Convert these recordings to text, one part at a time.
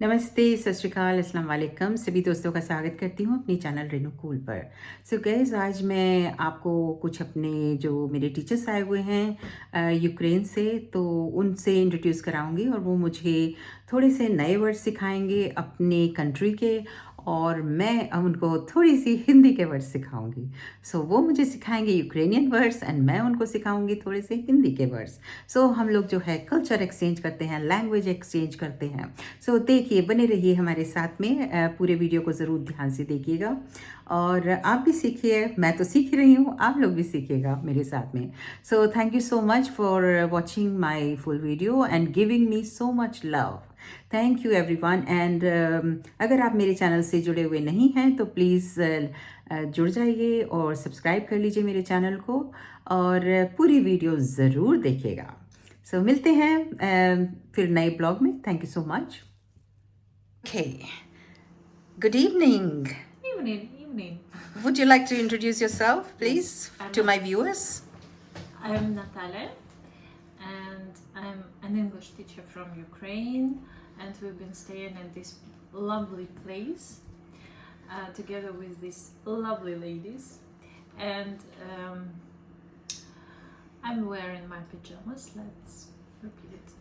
नमस्ते, सत श्री अकाल, अस्सलाम वालेकुम। सभी दोस्तों का स्वागत करती हूँ अपनी चैनल रेनू कूल पर। सो गाइस, आज मैं आपको कुछ अपने जो मेरे टीचर्स आए हुए हैं यूक्रेन से, तो उनसे इंट्रोड्यूस कराऊंगी और वो मुझे थोड़े से नए वर्ड सिखाएंगे अपने कंट्री के, और मैं उनको थोड़ी सी हिंदी के वर्ड्स सिखाऊंगी। सो वो मुझे सिखाएंगे यूक्रेनियन वर्ड्स एंड मैं उनको सिखाऊंगी थोड़े से हिंदी के वर्ड्स। सो हम लोग जो है कल्चर एक्सचेंज करते हैं, लैंग्वेज एक्सचेंज करते हैं। सो देखिए, बने रहिए हमारे साथ में, पूरे वीडियो को ज़रूर ध्यान से देखिएगा और आप भी सीखिए। मैं तो सीख ही रही हूँ, आप लोग भी सीखिएगा मेरे साथ में। So thank you so much for watching my full video and giving me so much love. Thank you everyone. And अगर आप मेरे चैनल से जुड़े हुए नहीं हैं तो प्लीज़ जुड़ जाइए और सब्सक्राइब कर लीजिए मेरे चैनल को और पूरी वीडियो ज़रूर देखिएगा। सो मिलते हैं फिर नए ब्लॉग में। Thank you so much. Okay, good evening. Evening. Would you like to introduce yourself, please, Yes, to my viewers? I'm Natalia, and I'm an English teacher from Ukraine, and we've been staying in this lovely place together with these lovely ladies, and I'm wearing my pajamas. Let's repeat it,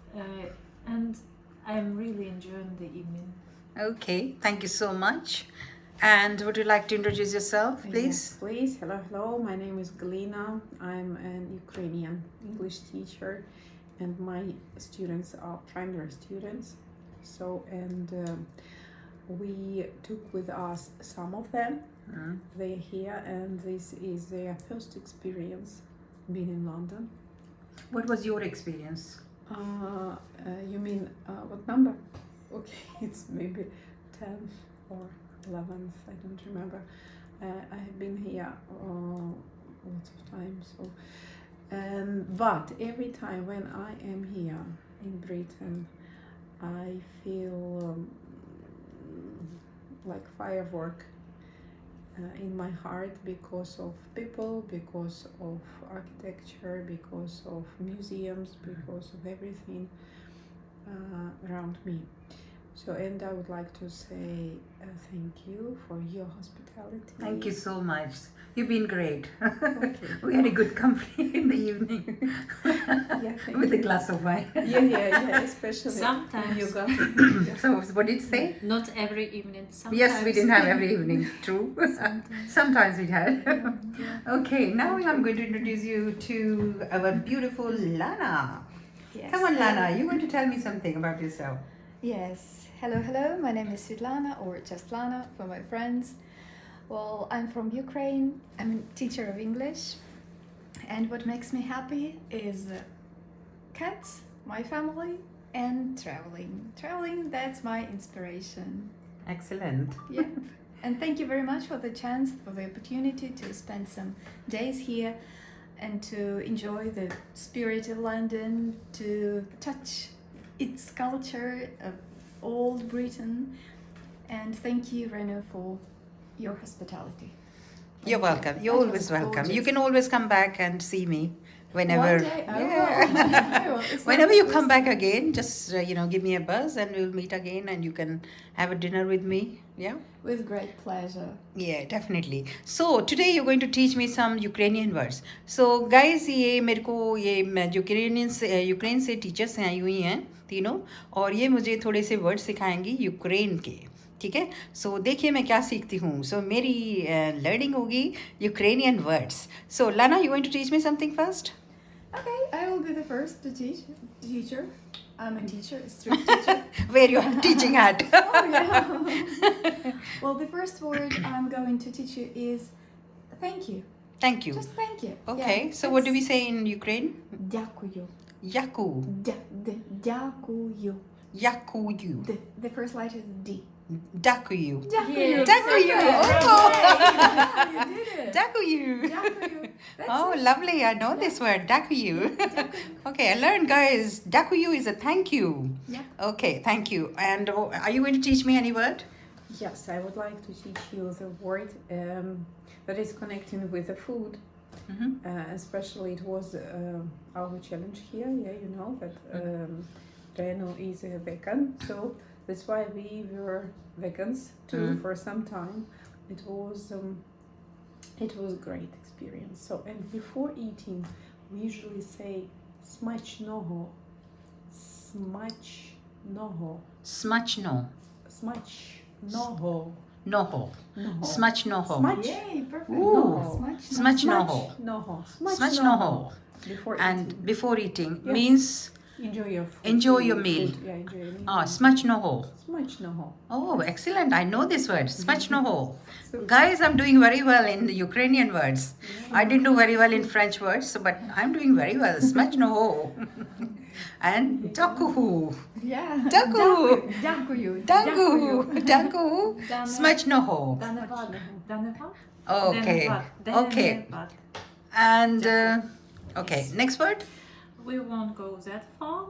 and I'm really enjoying the evening. Okay, thank you so much. And would you like to introduce yourself, please? Yes, please. Hello. My name is Galina. I'm an Ukrainian English teacher, and my students are primary students. We took with us some of them. They're here, and this is their first experience being in London. What was your experience? You mean what number? Okay, it's maybe 10th or 11th. I don't remember. I have been here lots of times. But every time when I am here in Britain, I feel like firework in my heart because of people, because of architecture, because of museums, because of everything around me. And I would like to say thank you for your hospitality. Thank you so much. You've been great. Okay. We had a good company in the evening. Thank With a you. glass of wine. Yeah, especially Sometimes. when you got So what did it say? Not every evening. Sometimes. Yes, we didn't have every evening. True. Sometimes we had. Okay, now I'm going to introduce you to our beautiful Lana. Yes. Come on, Lana, you're going to tell me something about yourself. Yes. Hello. My name is Svetlana, or just Lana for my friends. Well, I'm from Ukraine. I'm a teacher of English. And what makes me happy is cats, my family, and traveling. Traveling, that's my inspiration. Excellent. Yep. And thank you very much for the chance, for the opportunity to spend some days here and to enjoy the spirit of London, to touch its culture of old Britain. And thank you, Renu, for your hospitality. You're welcome. You're That always was welcome. gorgeous. You can always come back and see me whenever. One day I will. I will. It's not Whenever you the come first back time. again, just give me a buzz and we'll meet again and you can have a dinner with me. Yeah. With great pleasure. Yeah, definitely. So today you're going to teach me some Ukrainian words. So guys, ये मेरे को ये Ukraine से teachers आई हुई हैं तीनों, और ये मुझे थोड़े से वर्ड सिखाएंगी यूक्रेन के। ठीक है, सो देखिए मैं क्या सीखती हूँ। सो मेरी लर्निंग होगी Ukrainian words. So Lana, you going to teach me something first? Okay, I will be the first to teacher. I'm a teacher, a strict teacher. Wear your teaching hat. Oh, yeah. Well, the first word I'm going to teach you is thank you. Thank you. Just thank you. Okay, Yeah, so what do we say in Ukraine? Дякую. Yaku. Дякую. Yakuyu. The first letter is D. Dakuyu. Дякую. Dakuyu. Perfect. Oh. Yeah, you did it. Dakuyu. Dякую. That's Oh, it. lovely. I know this word, dakuyu. Дякую. Okay, I learned, guys. Dakuyu is a thank you. Yeah. Okay, thank you. And are you going to teach me any word? Yes, I would like to teach you the word that is connecting with the food. Especially it was our challenge here. Yeah, you know that Reno is a vegan, so That's why we were vegans too for some time. It was a great experience. So, and before eating, we usually say smachnoho, smachnoho, Smachno. smachnoho, Noho. noho, Smachnoho. Yay, perfect. Ooh. Smachnoho. noho, Smachnoho. Before And eating. before eating Yes. means Enjoy your food. Enjoy your meal. Yeah, enjoy your meal. smachnoho. Smachnoho. Oh, excellent. I know this word. Smachnoho. So, Guys, I'm doing very well in the Ukrainian words. I didn't do very well in French words, but I'm doing very well. Smachnoho. And dakuhu. Yeah. Дякую. Дякую. Daku. Daku. Smachnoho. Danevad. Danevad? Okay. Danevad. Okay. Danevad. And okay, next word. We won't go that far.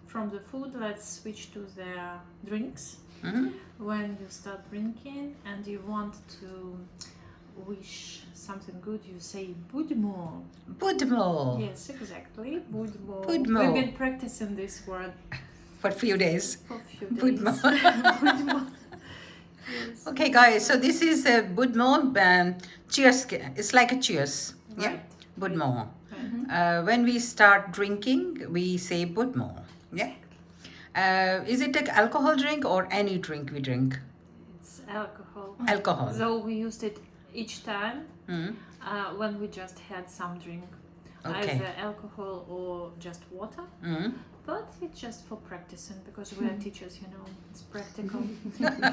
From the food, let's switch to the drinks. Mhm. When you start drinking and you want to wish something good, you say budmo. Budmo. Yes, exactly. Budmo. Budmo. We've been practicing this word For a few days. for a few days. Budmo. Budmo. Yes. Okay, guys. So this is a budmo. Cheers. It's like a cheers. Yeah. Right. Budmo. Right. When we start drinking, we say budmo. Yeah. Is it an alcohol drink or any drink we drink? It's alcohol. Alcohol. So we used it each time Mm. when we just had some drink. Okay. Either alcohol or just water. Mm. But it's just for practicing because we are teachers, you know, it's practical,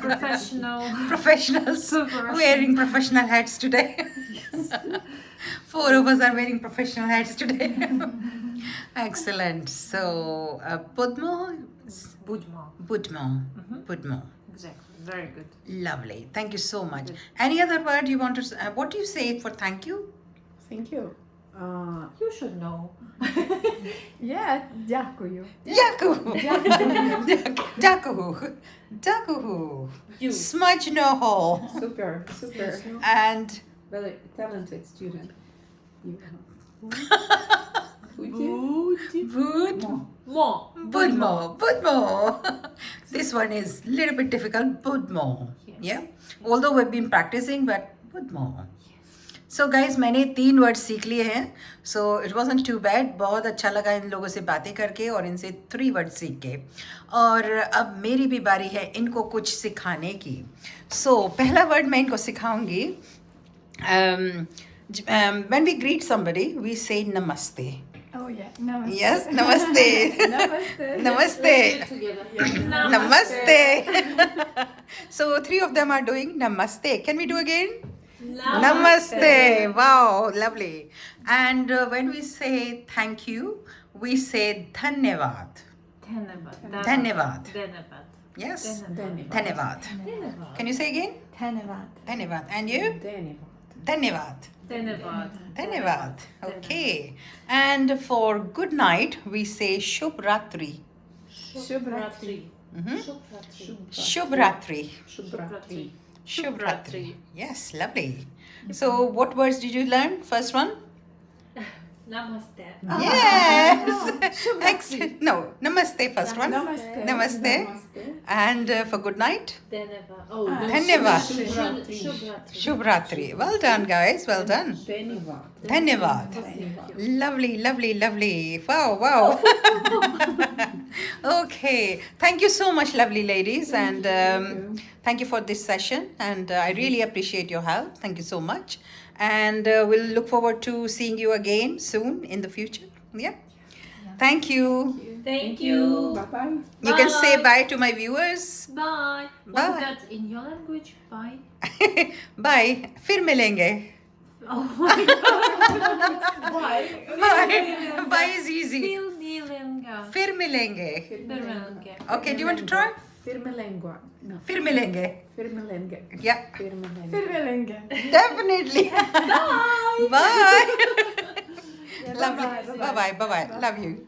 professional. Professionals Preparation. wearing professional hats today. Four of us are wearing professional hats today. Excellent. So, budmo, Budmo. budmo, Mhm. budmo. Exactly. Very good. Lovely. Thank you so much. Good. Any other word you want to? What do you say for thank you? thank you. You should know. Yeah, дякую. Дякую. Дякую. Дякую. You. Смачного. Super, super. And Very talented student. You bud. More. Budmo. Budmo. This one is a little bit difficult. Budmo. Yes. Yeah. Although we've been practicing, but budmo. So guys, मैंने 3 word सीख लिए हैं. So it wasn't too bad. बहुत अच्छा लगा इन लोगों से बातें करके और इनसे 3 वर्ड सीख के. और अब मेरी भी बारी है इनको कुछ सिखाने की. So पहला वर्ड मैं इनको सिखाऊंगी. When we greet somebody, we say namaste. Oh yeah, namaste. Yes, namaste. Namaste. Namaste. Together. Namaste. So 3 of them are doing namaste. Can we do again? Namaste. Wow, lovely. And when we say thank you, we say dhanyavad. Dhanyavad. Dhanyavad. Dhanyavad. Yes? Dhanyavad. Dhanyavad. Dhanyavad. Can you say again? Dhanyavad. Dhanyavad. And you? Dhanyavad. Dhanyavad. Dhanyavad. Okay. And for good night, we say Shubh Ratri. Shubhratri. Mhm. Shubhratri. Shubh Ratri. Shubhratri. Shubh Ratri. Yes, lovely. So what words did you learn? First one? Namaste. Yes. Excellent. No, namaste first one. Namaste. Namaste. And for good night? Dhanyavad. Oh, Dhanyavad. Shubhratri. Shubh Ratri. Well done, guys. Well done. Dhanyavad. Dhanyavad. Lovely, lovely, lovely. Wow, wow. Okay. Thank you so much, lovely ladies. And thank you for this session. And I really appreciate your help. Thank you so much. And we'll look forward to seeing you again soon in the future. Yeah. Thank you. Thank you. Bye-bye. You can say Bye. bye to my viewers. Bye. Bye. What's that in your language? Bye. Bye. फिर मिलेंगे. Oh my god. Bye. Bye. Bye is easy. Fil nilenga. फिर मिलेंगे. Firmelenga. Okay, do you want to try? Firmelengua. No. फिर मिलेंगे. Firmelenge. Yeah, Firmelenge. Firmelenge. definitely. Bye. Bye. Yeah, Lovely. bye-bye. Bye-bye. Bye-bye. Love you.